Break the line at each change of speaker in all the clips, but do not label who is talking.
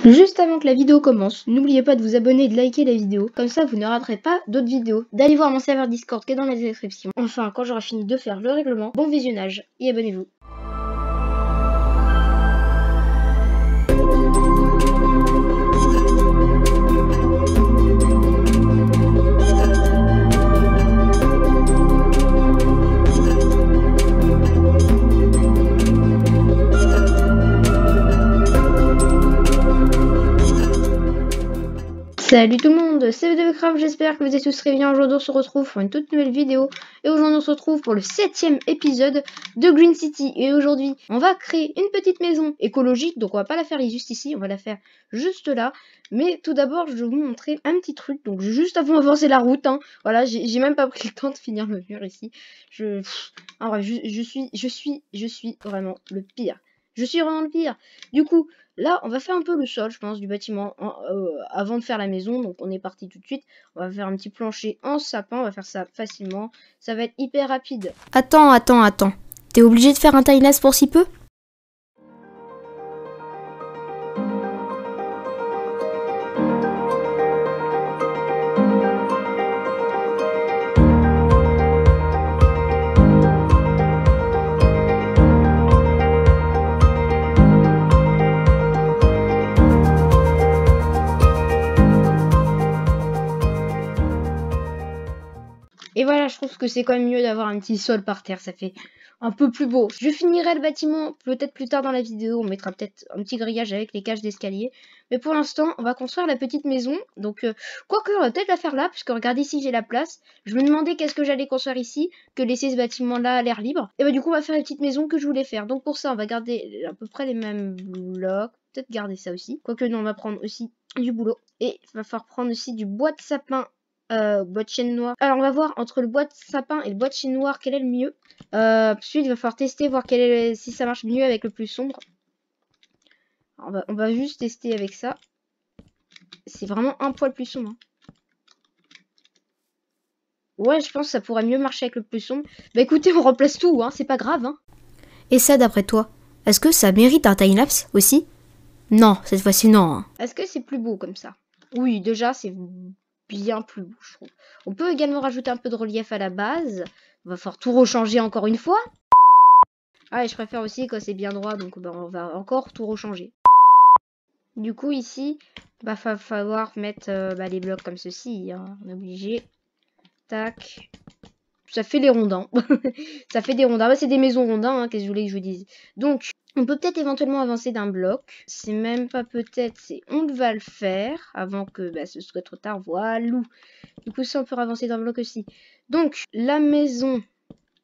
Juste avant que la vidéo commence, n'oubliez pas de vous abonner et de liker la vidéo, comme ça vous ne raterez pas d'autres vidéos, d'aller voir mon serveur Discord qui est dans la description. Enfin, quand j'aurai fini de faire le règlement, bon visionnage et abonnez-vous. Salut tout le monde, c'est VDVcraft, j'espère que vous êtes tous très bien. Aujourd'hui on se retrouve pour une toute nouvelle vidéo et aujourd'hui on se retrouve pour le 7e épisode de Green City. Et aujourd'hui on va créer une petite maison écologique, donc on va pas la faire juste ici, on va la faire juste là. Mais tout d'abord je vais vous montrer un petit truc, donc juste avant d'avancer la route, voilà, j'ai même pas pris le temps de finir le mur ici. En vrai, je suis vraiment le pire. Je suis vraiment le pire. Du coup, là, on va faire un peu le sol, je pense, du bâtiment avant de faire la maison. Donc, on est parti tout de suite. On va faire un petit plancher en sapin. On va faire ça facilement. Ça va être hyper rapide.
Attends. T'es obligé de faire un timelapse pour si peu?
Et voilà, je trouve que c'est quand même mieux d'avoir un petit sol par terre. Ça fait un peu plus beau. Je finirai le bâtiment peut-être plus tard dans la vidéo. On mettra peut-être un petit grillage avec les cages d'escalier. Mais pour l'instant, on va construire la petite maison. Donc, quoique, on va peut-être la faire là. Puisque regardez ici, j'ai la place. Je me demandais qu'est-ce que j'allais construire ici. Que laisser ce bâtiment-là à l'air libre. Et bah, du coup, on va faire la petite maison que je voulais faire. Donc, pour ça, on va garder à peu près les mêmes blocs. Peut-être garder ça aussi. Quoique, non, on va prendre aussi du boulot. Et il va falloir prendre aussi du bois de sapin. Bois de chêne noir. Alors on va voir entre le bois de sapin et le bois de chêne noir quel est le mieux. Ensuite il va falloir tester, voir si ça marche mieux avec le plus sombre. Alors, on va juste tester avec ça. C'est vraiment un poil plus sombre. Ouais, je pense que ça pourrait mieux marcher avec le plus sombre. Bah écoutez, on remplace tout, c'est pas grave.
Et ça, d'après toi, est-ce que ça mérite un timelapse aussi? Non, cette fois-ci non.
Est-ce que c'est plus beau comme ça? Oui, déjà c'est bien plus beau, je trouve. On peut également rajouter un peu de relief à la base. On va falloir tout rechanger encore une fois. Ah, et je préfère aussi quand c'est bien droit, donc on va encore tout rechanger. Du coup, ici, va falloir mettre les blocs comme ceci. On est obligé. Tac. Ça fait les rondins. Ça fait des rondins. C'est des maisons rondins, qu'est-ce que vous voulez que je vous dise. Donc, on peut peut-être éventuellement avancer d'un bloc. C'est même pas peut-être, c'est on va le faire avant que ce soit trop tard. Voilà. Du coup, ça, on peut avancer d'un bloc aussi. Donc, la maison,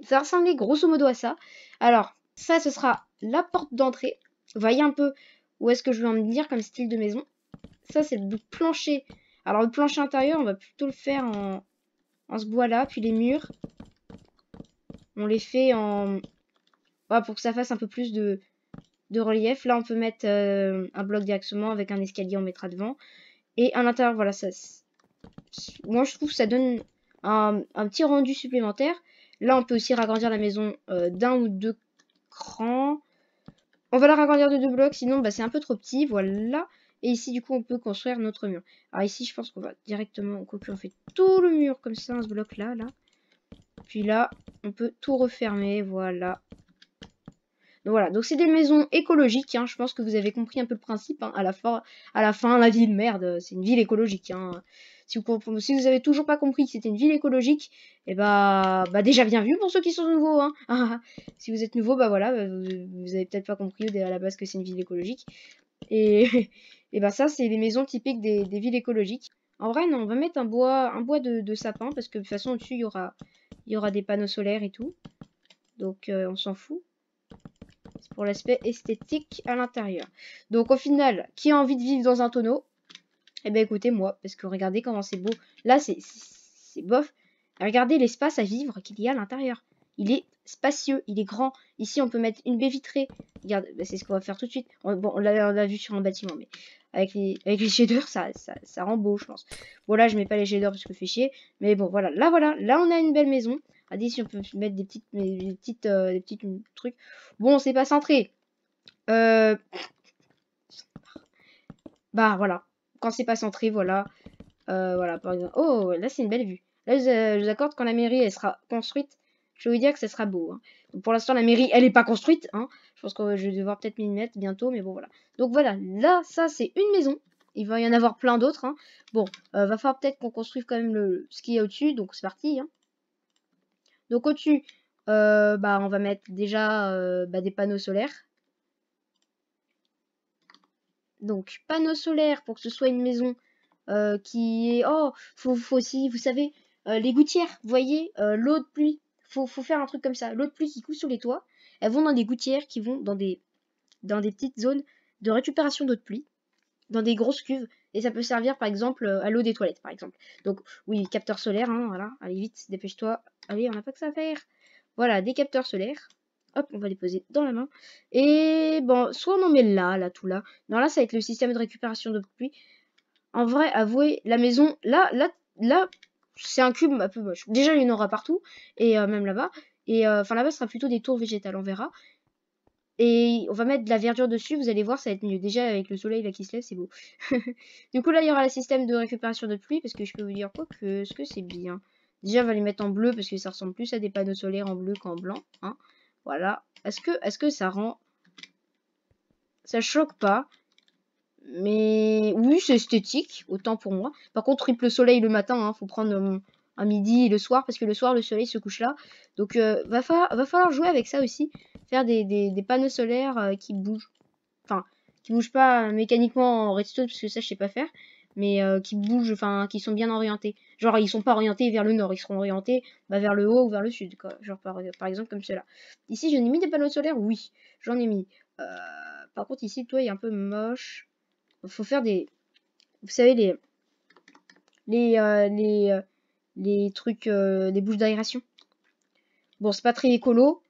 ça ressemblait grosso modo à ça. Alors, ça, ce sera la porte d'entrée. Vous voyez un peu où est-ce que je veux en dire comme style de maison. Ça, c'est le plancher. Alors, le plancher intérieur, on va plutôt le faire en ce bois-là. Puis les murs, on les fait en... Voilà, pour que ça fasse un peu plus de relief. Là, on peut mettre un bloc directement avec un escalier, on mettra devant. Et à l'intérieur, voilà, ça... Moi, je trouve que ça donne un petit rendu supplémentaire. Là, on peut aussi ragrandir la maison d'un ou deux crans. On va la ragrandir de 2 blocs, sinon c'est un peu trop petit, voilà. Et ici, du coup, on peut construire notre mur. Alors ici, je pense qu'on va directement, on fait tout le mur comme ça, ce bloc-là, là. Puis là, on peut tout refermer, voilà. Donc voilà, donc c'est des maisons écologiques, je pense que vous avez compris un peu le principe. À la fin, la ville, merde, c'est une ville écologique. Si vous avez toujours pas compris que c'était une ville écologique, et déjà bienvenue pour ceux qui sont nouveaux. Si vous êtes nouveau, voilà, vous avez peut-être pas compris à la base que c'est une ville écologique. Et ça, c'est les maisons typiques des villes écologiques. En vrai, non, on va mettre un bois de sapin parce que de toute façon au-dessus il y aura des panneaux solaires et tout. Donc on s'en fout. C'est pour l'aspect esthétique à l'intérieur. Donc au final, qui a envie de vivre dans un tonneau? Eh bien écoutez moi, parce que regardez comment c'est beau. Là c'est bof. Regardez l'espace à vivre qu'il y a à l'intérieur. Il est spacieux, il est grand. Ici on peut mettre une baie vitrée. Regarde, c'est ce qu'on va faire tout de suite. Bon, on l'a vu sur un bâtiment, mais avec les shaders, ça rend beau, je pense. Bon là je mets pas les shaders parce que fait chier. Mais bon voilà, là on a une belle maison. Regardez ici on peut mettre des petits trucs. Bon c'est pas centré. Bah voilà, quand c'est pas centré, voilà. Voilà, par exemple. Oh, là c'est une belle vue. Là, je vous accorde, quand la mairie elle sera construite, je vais vous dire que ça sera beau. Hein. Donc, pour l'instant, la mairie, elle est pas construite. Hein. Je pense que je vais devoir peut-être m'y mettre bientôt, mais bon, voilà. Donc voilà, là, ça c'est une maison. Il va y en avoir plein d'autres. Hein. Bon, va falloir peut-être qu'on construise quand même ce qu'il y a au-dessus. Donc c'est parti. Hein. Donc au-dessus, bah, on va mettre déjà bah, des panneaux solaires. Donc panneaux solaires pour que ce soit une maison qui est... Oh, faut aussi, vous savez, les gouttières, vous voyez, l'eau de pluie. Faut faire un truc comme ça. L'eau de pluie qui coule sur les toits, elles vont dans des gouttières qui vont dans des petites zones de récupération d'eau de pluie, dans des grosses cuves. Et ça peut servir, par exemple, à l'eau des toilettes, par exemple. Donc, oui, capteurs solaires, hein, voilà. Allez, vite, dépêche-toi. Allez, on n'a pas que ça à faire. Voilà, des capteurs solaires. Hop, on va les poser dans la main. Et bon, soit on en met là, tout là. Non, là, ça va être le système de récupération d'eau de pluie. En vrai, avouez, la maison, là, c'est un cube un peu moche. Déjà, il y en aura partout, et même là-bas. Et enfin, là-bas, ce sera plutôt des tours végétales, on verra. Et on va mettre de la verdure dessus, vous allez voir, ça va être mieux. Déjà, avec le soleil là qui se lève, c'est beau. Du coup, là, il y aura le système de récupération de pluie, parce que je peux vous dire quoi que ce que c'est bien. Déjà, on va les mettre en bleu, parce que ça ressemble plus à des panneaux solaires en bleu qu'en blanc. Hein. Voilà. Est-ce que ça rend... Ça choque pas. Mais oui, c'est esthétique, autant pour moi. Par contre, triple soleil le matin, hein, faut prendre un midi et le soir, parce que le soir, le soleil se couche là. Donc, va falloir jouer avec ça aussi. Faire des panneaux solaires qui bougent. Enfin, qui bougent pas mécaniquement en redstone, parce que ça, je sais pas faire. Mais qui bougent, enfin, qui sont bien orientés. Genre, ils sont pas orientés vers le nord, ils seront orientés bah, vers le haut ou vers le sud, quoi. Genre, par exemple, comme cela. Ici, j'en ai mis des panneaux solaires, oui, j'en ai mis. Par contre, ici, toi, il est un peu moche. Faut faire des... Vous savez, les, euh, les, euh, les trucs, des bouches d'aération. Bon, c'est pas très écolo,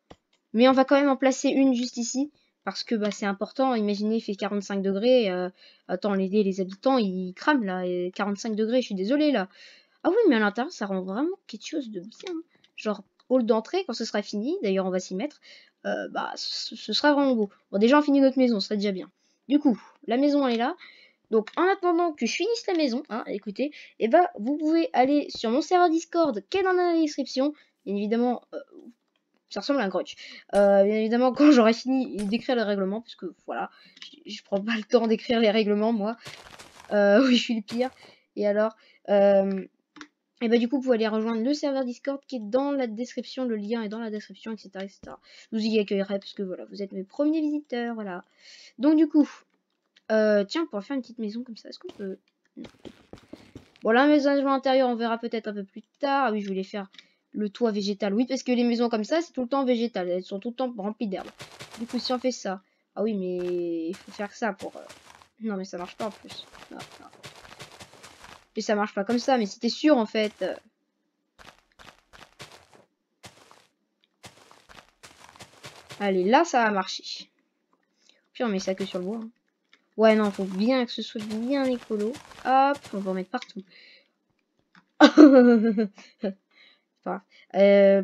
mais on va quand même en placer une juste ici. Parce que bah, c'est important. Imaginez, il fait 45 degrés. Attends, les habitants, ils crament là. Et 45 degrés, je suis désolée là. Ah oui, mais à l'intérieur, ça rend vraiment quelque chose de bien. Genre, hall d'entrée, quand ce sera fini, d'ailleurs, on va s'y mettre. Bah, ce sera vraiment beau. Bon, déjà, on finit notre maison, ce serait déjà bien. Du coup, la maison, elle est là. Donc, en attendant que je finisse la maison, hein, écoutez, et bah, vous pouvez aller sur mon serveur Discord qui est dans la description. Bien évidemment, ça ressemble à un grudge. Bien évidemment, quand j'aurai fini d'écrire les règlements, parce que voilà, je prends pas le temps d'écrire les règlements, moi. Oui, je suis le pire. Et alors, et bah, du coup, vous pouvez aller rejoindre le serveur Discord qui est dans la description. Le lien est dans la description, etc. etc. Je vous y accueillerai parce que voilà, vous êtes mes premiers visiteurs, voilà. Donc, du coup. Tiens, pour faire une petite maison comme ça, est-ce qu'on peut... Non. Bon, l'aménagement intérieur, on verra peut-être un peu plus tard. Ah oui, je voulais faire le toit végétal. Oui, parce que les maisons comme ça, c'est tout le temps végétal. Elles sont tout le temps remplies d'herbe. Du coup, si on fait ça... Ah oui, mais il faut faire ça pour... Non, mais ça marche pas en plus. Non, non. Et ça marche pas comme ça, mais c'était sûr en fait. Allez, là, ça va marcher. Puis on met ça que sur le bois. Hein. Ouais, non, faut bien que ce soit bien écolo. Hop, on va en mettre partout.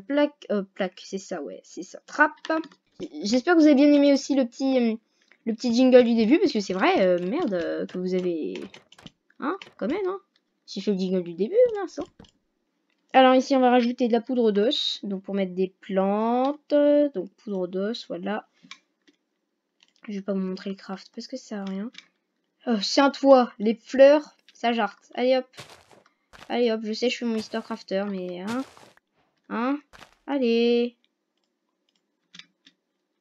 Plaque, c'est ça, ouais, c'est ça. Trappe. J'espère que vous avez bien aimé aussi le petit jingle du début, parce que c'est vrai, merde, que vous avez... Hein, quand même, hein. J'ai fait le jingle du début, mince. Hein. Alors ici, on va rajouter de la poudre d'os, donc pour mettre des plantes, donc poudre d'os, voilà. Je vais pas vous montrer le craft, parce que ça sert à rien. C'est un toit, les fleurs, ça jarte. Allez hop. Allez hop, je sais, je suis mon Mister Crafter, mais... Hein. Allez.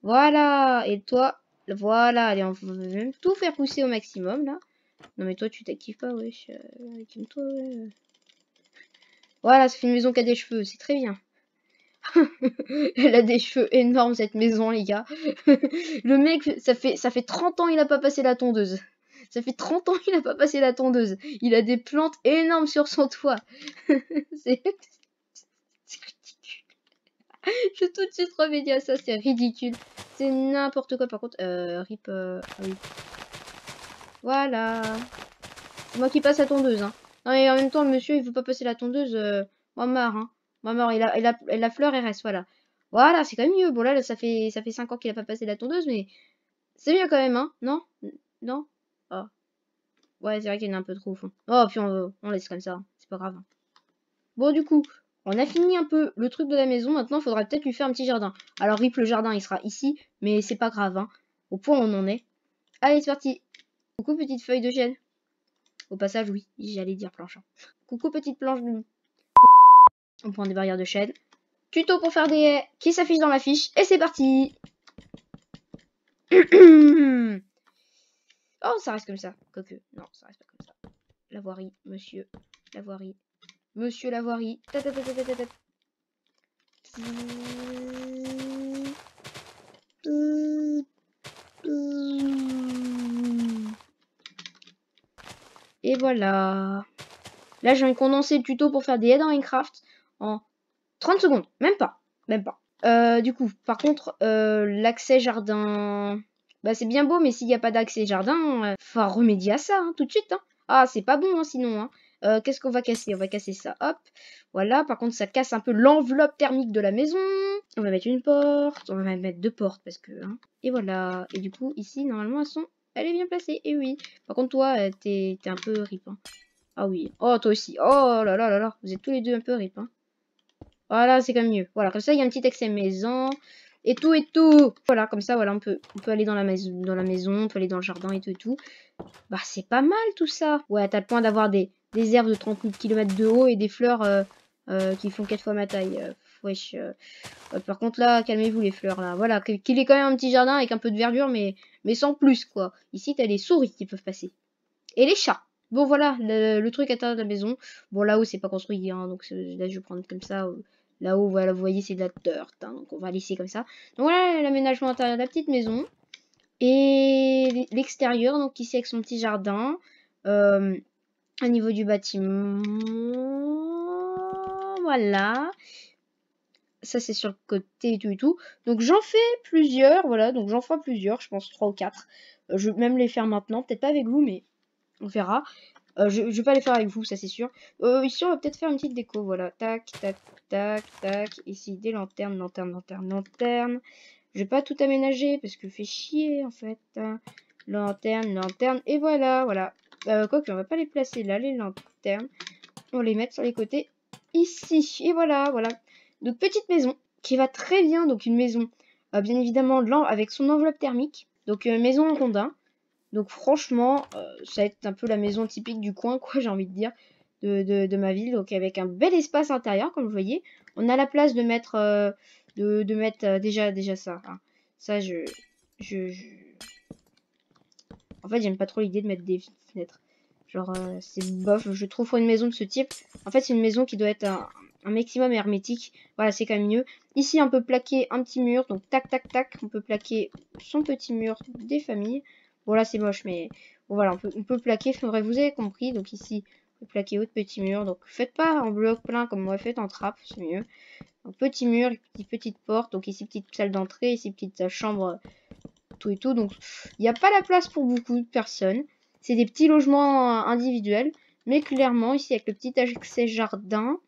Voilà. Et toi, voilà. Allez, on va même tout faire pousser au maximum, là. Non, mais toi, tu t'actives pas, wesh. Calme-toi, ouais. Voilà, ça fait une maison qui a des cheveux. C'est très bien. Elle a des cheveux énormes, cette maison, les gars. Le mec, ça fait 30 ans il a pas passé la tondeuse. Ça fait 30 ans qu'il a pas passé la tondeuse. Il a des plantes énormes sur son toit. C'est ridicule. Je vais tout de suite remédier à ça, c'est ridicule. C'est n'importe quoi. Par contre, rip, oui. Voilà. C'est moi qui passe la tondeuse, hein. Non, et en même temps, le monsieur, il veut pas passer la tondeuse. Moi, marre, hein. Moi, marre. Et la fleur, elle reste, voilà. Voilà, c'est quand même mieux. Bon, là, ça fait 5 ans qu'il a pas passé la tondeuse, mais c'est mieux quand même, hein. Non? Non? Oh. Ouais, c'est vrai qu'il y en a un peu trop au fond. Oh, puis on laisse comme ça. Hein. C'est pas grave. Hein. Bon, du coup, on a fini un peu le truc de la maison. Maintenant, il faudra peut-être lui faire un petit jardin. Alors, Rip, le jardin, il sera ici. Mais c'est pas grave. Hein. Au point où on en est. Allez, c'est parti. Coucou, petite feuille de chêne. Au passage, oui, j'allais dire planche. Hein. Coucou, petite planche de... On prend des barrières de chêne. Tuto pour faire des haies qui s'affiche dans la fiche. Et c'est parti. Oh, ça reste comme ça. Quoique, non, ça reste pas comme ça. La voirie, monsieur. La voirie. Monsieur la voirie. Et voilà. Là, je viens de condenser le tuto pour faire des haies dans Minecraft en 30 secondes. Même pas. Même pas. Du coup, par contre, l'accès jardin... Bah, c'est bien beau, mais s'il n'y a pas d'accès jardin, faut remédier à ça, hein, tout de suite. Hein. Ah, c'est pas bon, hein, sinon. Hein. Qu'est-ce qu'on va casser? On va casser ça, hop. Voilà, par contre, ça casse un peu l'enveloppe thermique de la maison. On va mettre une porte. On va mettre 2 portes, parce que... Hein. Et voilà. Et du coup, ici, normalement, elle est bien placée. Et oui. Par contre, toi, t'es un peu rip. Hein. Ah oui. Oh, toi aussi. Oh là là là là. Vous êtes tous les deux un peu rip. Hein. Voilà, c'est comme mieux. Voilà, comme ça, il y a un petit accès maison. Et tout et tout. Voilà, comme ça, voilà, on peut aller dans la maison, on peut aller dans le jardin et tout et tout. Bah, c'est pas mal tout ça. Ouais, t'as le point d'avoir des herbes de 30 000 km de haut et des fleurs qui font 4 fois ma taille. Wesh. Par contre, là, calmez-vous les fleurs, là. Voilà, qu'il ait quand même un petit jardin avec un peu de verdure, mais sans plus, quoi. Ici, t'as les souris qui peuvent passer. Et les chats. Bon, voilà, le truc à l'intérieur de la maison. Bon, là-haut, c'est pas construit, hein, donc là, je vais prendre comme ça. Là-haut, voilà, vous voyez, c'est de la dirt, hein, donc on va laisser comme ça. Donc voilà, l'aménagement intérieur de la petite maison. Et l'extérieur, donc ici avec son petit jardin. Au niveau du bâtiment. Voilà. Ça, c'est sur le côté et tout et tout. Donc j'en fais plusieurs, voilà, donc j'en ferai plusieurs, je pense 3 ou 4. Je vais même les faire maintenant, peut-être pas avec vous, mais on verra. Je vais pas les faire avec vous, ça c'est sûr. Ici, on va peut-être faire une petite déco, voilà. Tac, tac, tac, tac. Ici, des lanternes, lanternes, lanternes, lanternes. Je vais pas tout aménager parce que fait chier, en fait. Lanterne, lanterne, et voilà, voilà. Quoique, on va pas les placer là, les lanternes. On va les mettre sur les côtés, ici. Et voilà, voilà. Donc, petite maison qui va très bien. Donc, une maison, bien évidemment, avec son enveloppe thermique. Donc, maison en rondin. Donc franchement, ça va être un peu la maison typique du coin, quoi, j'ai envie de dire, de ma ville. Donc avec un bel espace intérieur, comme vous voyez. On a la place de mettre, déjà ça. Hein. Ça, En fait, j'aime pas trop l'idée de mettre des fenêtres. Genre, c'est bof, je trouve pour une maison de ce type. En fait, c'est une maison qui doit être un maximum hermétique. Voilà, c'est quand même mieux. Ici, on peut plaquer un petit mur. Donc, tac, tac, tac. On peut plaquer son petit mur des familles. Bon, là, c'est moche, mais bon, voilà, on peut plaquer. Faudrait, vous avez compris. Donc, ici, on peut plaquer autre petit mur. Donc, faites pas en bloc plein comme moi, faites en trappe, c'est mieux. Un petit mur, petite porte. Donc, ici, petite salle d'entrée. Ici, petite chambre, tout et tout. Donc, il n'y a pas la place pour beaucoup de personnes. C'est des petits logements individuels. Mais clairement, ici, avec le petit accès jardin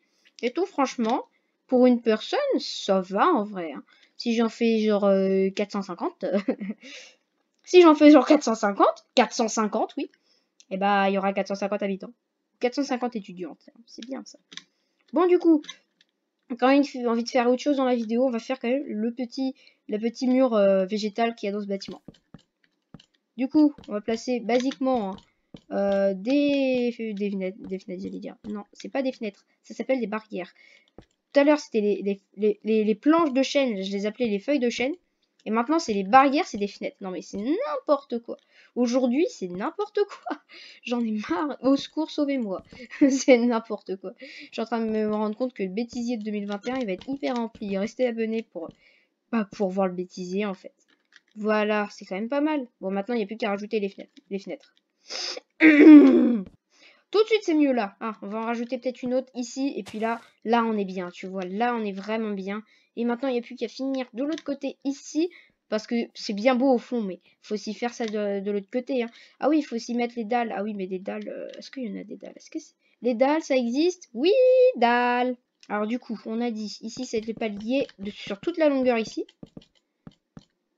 et tout, franchement, pour une personne, ça va en vrai. Hein. Si j'en fais genre 450, si j'en fais genre 450, oui, et bah il y aura 450 habitants. 450 étudiantes, c'est bien ça. Bon, du coup, quand on a envie de faire autre chose dans la vidéo, on va faire quand même le petit mur végétal qu'il y a dans ce bâtiment. Du coup, on va placer basiquement des fenêtres, j'allais dire. Non, c'est pas des fenêtres, ça s'appelle des barrières. Tout à l'heure, c'était les planches de chêne, je les appelais les feuilles de chêne. Et maintenant, c'est les barrières, c'est des fenêtres. Non, mais c'est n'importe quoi. Aujourd'hui, c'est n'importe quoi. J'en ai marre. Au secours, sauvez-moi. C'est n'importe quoi. Je suis en train de me rendre compte que le bêtisier de 2021, il va être hyper rempli. Restez abonnés pour voir le bêtisier, en fait. Voilà, c'est quand même pas mal. Bon, maintenant, il n'y a plus qu'à rajouter les fenêtres. Tout de suite, c'est mieux là. Ah, on va en rajouter peut-être une autre ici. Et puis là, on est bien, tu vois. Là, on est vraiment bien. Et maintenant, il n'y a plus qu'à finir de l'autre côté ici. Parce que c'est bien beau au fond, mais il faut aussi faire ça de l'autre côté. Hein. Ah oui, il faut aussi mettre les dalles. Ah oui, mais des dalles... Est-ce qu'il y en a des dalles? Les dalles, ça existe? Oui, dalles. Alors du coup, on a dit, ici, c'est les paliers sur toute la longueur ici.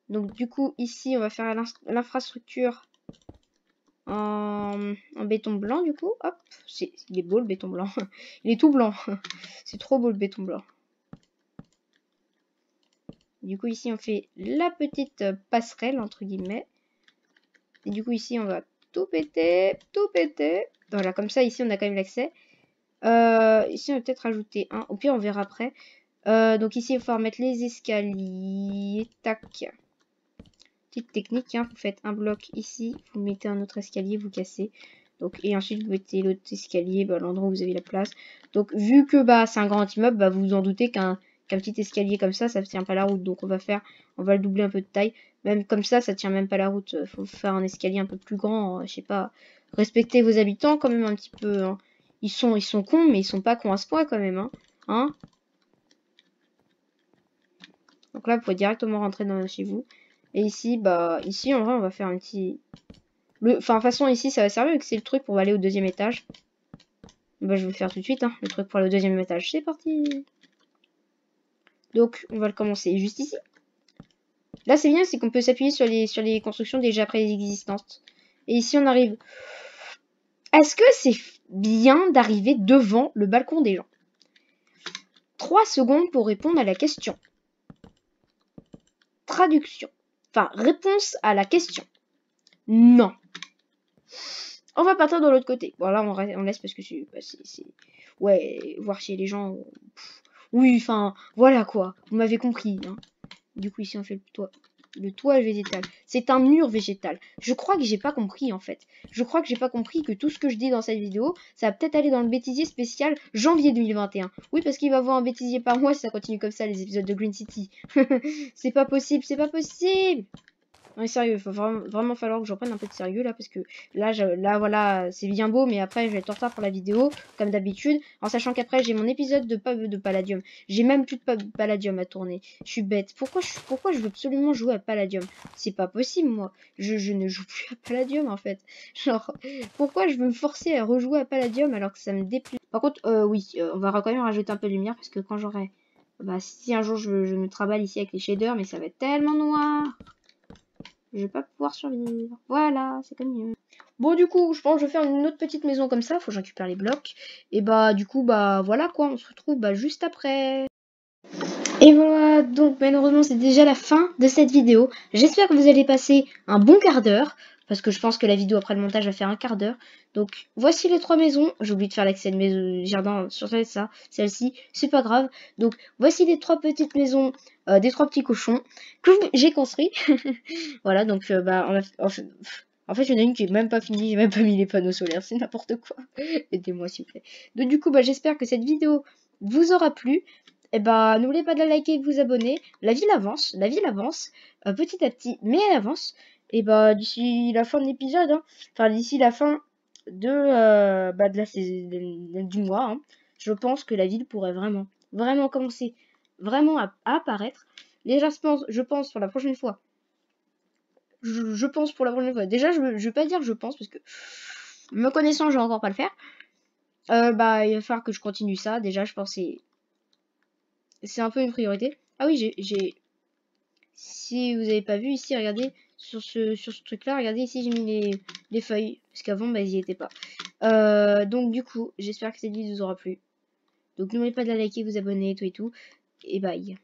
Donc du coup, ici, on va faire l'infrastructure... en béton blanc du coup. Hop, il est beau le béton blanc. Il est tout blanc. C'est trop beau le béton blanc. Du coup ici on fait la petite passerelle entre guillemets. Et du coup ici on va tout péter, tout péter. Voilà, comme ça ici on a quand même l'accès. Ici on va peut-être rajouter un. Au pire on verra après. Donc ici il va falloir mettre les escaliers. Tac. Petite technique, hein. Vous faites un bloc ici, vous mettez un autre escalier, vous cassez. Donc, et ensuite vous mettez l'autre escalier à l'endroit où vous avez la place. Donc vu que c'est un grand immeuble, vous vous en doutez qu'un petit escalier comme ça ne tient pas la route. Donc on va le doubler un peu de taille. Même comme ça tient même pas la route. Faut faire un escalier un peu plus grand, je sais pas. Respectez vos habitants quand même un petit peu. Hein. Ils sont cons, mais ils sont pas cons à ce point quand même. Hein. Donc là, vous pouvez directement rentrer chez vous. Et ici, ici en vrai, on va faire un petit... Enfin, de toute façon, ici, ça va servir, que c'est le truc pour aller au deuxième étage. Je vais le faire tout de suite, hein, le truc pour aller au deuxième étage. C'est parti. Donc, on va le commencer juste ici. Là, c'est bien, c'est qu'on peut s'appuyer sur les constructions déjà préexistantes. Et ici, on arrive... Est-ce que c'est bien d'arriver devant le balcon des gens? 3 secondes pour répondre à la question. Traduction. Enfin, réponse à la question. Non. On va partir de l'autre côté. Bon, là, on laisse parce que c'est... Ouais, voir chez les gens... Oui, enfin, voilà quoi. Vous m'avez compris. Hein. Du coup, ici, on fait le toit. Le toit végétal. C'est un mur végétal. Je crois que j'ai pas compris, en fait. Je crois que j'ai pas compris que tout ce que je dis dans cette vidéo, ça va peut-être aller dans le bêtisier spécial janvier 2021. Oui, parce qu'il va y avoir un bêtisier par mois si ça continue comme ça, les épisodes de Green City. C'est pas possible, c'est pas possible. Non, sérieux, il va vraiment falloir que je reprenne un peu de sérieux là, parce que là voilà, c'est bien beau, mais après je vais être en retard pour la vidéo, comme d'habitude, en sachant qu'après j'ai mon épisode de Palladium. J'ai même plus de Palladium à tourner. Je suis bête. Pourquoi je veux absolument jouer à Palladium? C'est pas possible, moi. Je ne joue plus à Palladium en fait. Genre, pourquoi je veux me forcer à rejouer à Palladium alors que ça me déplaît? Par contre, oui, on va quand même rajouter un peu de lumière, parce que quand j'aurai... si un jour je me travaille ici avec les shaders, mais ça va être tellement noir. Je vais pas pouvoir survivre. Voilà, c'est comme mieux. Bon, du coup, je pense que je vais faire une autre petite maison comme ça. Faut que je récupère les blocs. Et du coup, voilà quoi. On se retrouve juste après. Et voilà, donc malheureusement, c'est déjà la fin de cette vidéo. J'espère que vous allez passer un bon quart d'heure. Parce que je pense que la vidéo après le montage va faire un quart d'heure. Donc, voici les 3 maisons. J'ai oublié de faire l'accès de mes jardins sur celle-ci. C'est pas grave. Donc, voici les 3 petites maisons des 3 petits cochons que j'ai construits. Voilà, donc, en fait, il y en a une qui est même pas finie. J'ai même pas mis les panneaux solaires. C'est n'importe quoi. Aidez-moi, s'il vous plaît. Donc, du coup, j'espère que cette vidéo vous aura plu. Et n'oubliez pas de la liker et de vous abonner. La ville avance. Petit à petit, mais elle avance. Et d'ici la fin de l'épisode, hein, enfin d'ici la fin du mois, hein, je pense que la ville pourrait vraiment commencer à apparaître. Déjà, je pense pour la prochaine fois. Je pense pour la prochaine fois. Déjà, je vais pas dire je pense parce que me connaissant, je vais encore pas le faire. Il va falloir que je continue ça. Déjà, je pense que c'est un peu une priorité. Ah oui, si vous avez pas vu ici, regardez, sur ce truc là, regardez ici j'ai mis les feuilles, parce qu'avant ils y étaient pas. Donc du coup, j'espère que cette vidéo vous aura plu. Donc n'oubliez pas de la liker, vous abonner, tout et tout, et bye.